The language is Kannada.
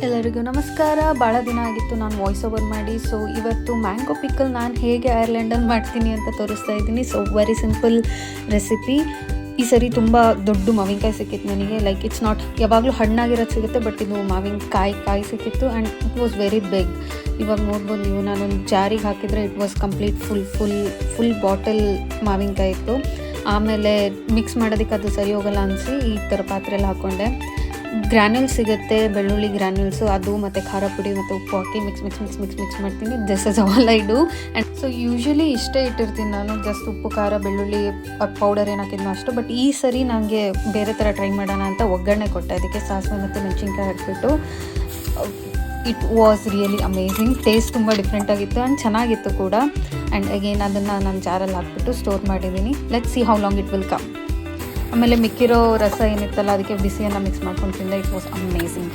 ಎಲ್ಲರಿಗೂ ನಮಸ್ಕಾರ. ಭಾಳ ದಿನ ಆಗಿತ್ತು ನಾನು ವಾಯ್ಸ್ ಓವರ್ ಮಾಡಿ. ಸೊ ಇವತ್ತು ಮ್ಯಾಂಗೋ ಪಿಕಲ್ ನಾನು ಹೇಗೆ ಐರ್ಲೆಂಡಲ್ಲಿ ಮಾಡ್ತೀನಿ ಅಂತ ತೋರಿಸ್ತಾ ಇದ್ದೀನಿ. So very simple recipe. ಈ ಸರಿ ತುಂಬ ದೊಡ್ಡ ಮಾವಿನಕಾಯಿ ಸಿಕ್ಕಿತ್ತು ನನಗೆ. ಲೈಕ್ ಇಟ್ಸ್ ನಾಟ್ ಯಾವಾಗಲೂ ಹಣ್ಣಾಗಿರೋದು ಸಿಗುತ್ತೆ, ಬಟ್ ಇದು ಮಾವಿನಕಾಯಿ ಸಿಕ್ಕಿತ್ತು and it was very big. ಇವಾಗ ನೋಡ್ಬೋದು ನೀವು, ನಾನೊಂದು ಜಾರಿಗೆ ಹಾಕಿದರೆ it was complete full bottle ಮಾವಿನಕಾಯಿ ಇತ್ತು. ಆಮೇಲೆ ಮಿಕ್ಸ್ ಮಾಡೋದಕ್ಕೆ ಅದು ಸರಿ ಹೋಗಲ್ಲ ಅನಿಸಿ ಈ ಥರ ಪಾತ್ರೆಯಲ್ಲಿ ಹಾಕ್ಕೊಂಡೆ. ಗ್ರ್ಯಾನ್ಯೂಲ್ಸ್ ಸಿಗುತ್ತೆ, ಬೆಳ್ಳುಳ್ಳಿ ಗ್ರ್ಯಾನ್ಯೂಲ್ಸು, ಅದು ಮತ್ತು ಖಾರ ಪುಡಿ ಮತ್ತು ಉಪ್ಪು ಹಾಕಿ ಮಿಕ್ಸ್ ಮಾಡ್ತೀನಿ. This is all I do. And so usually ಇಷ್ಟೇ ಇಟ್ಟಿರ್ತೀನಿ ನಾನು, ಜಸ್ಟ್ ಉಪ್ಪು ಖಾರ ಬೆಳ್ಳುಳ್ಳಿ ಪೌಡರ್ ಏನು ಹಾಕಿದ್ನೋ ಅಷ್ಟು. ಬಟ್ ಈ ಸರಿ ನನಗೆ ಬೇರೆ ಥರ ಟ್ರೈ ಮಾಡೋಣ ಅಂತ ಒಗ್ಗರಣೆ ಕೊಟ್ಟೆ. ಅದಕ್ಕೆ ಸಾಸಿವೆ ಮತ್ತು ಮೆಣಸಿನ್ಕಾಯಿ ಹಾಕ್ಬಿಟ್ಟು it was really amazing. Taste ತುಂಬ ಡಿಫ್ರೆಂಟಾಗಿತ್ತು ಆ್ಯಂಡ್ ಚೆನ್ನಾಗಿತ್ತು ಕೂಡ. ಆ್ಯಂಡ್ ಅಗೇನ್ ಅದನ್ನು ನಾನು ಜಾರಲ್ಲಿ ಹಾಕ್ಬಿಟ್ಟು ಸ್ಟೋರ್ ಮಾಡಿದ್ದೀನಿ. Let's see how long it will come. ಆಮೇಲೆ ಮಿಕ್ಕಿರೋ ರಸ ಏನಿತ್ತಲ್ಲ ಅದಕ್ಕೆ ಬಿಸಿಯನ್ನು ಮಿಕ್ಸ್ ಮಾಡ್ಕೊಂಡು ತಿಂದೆ. It was amazing.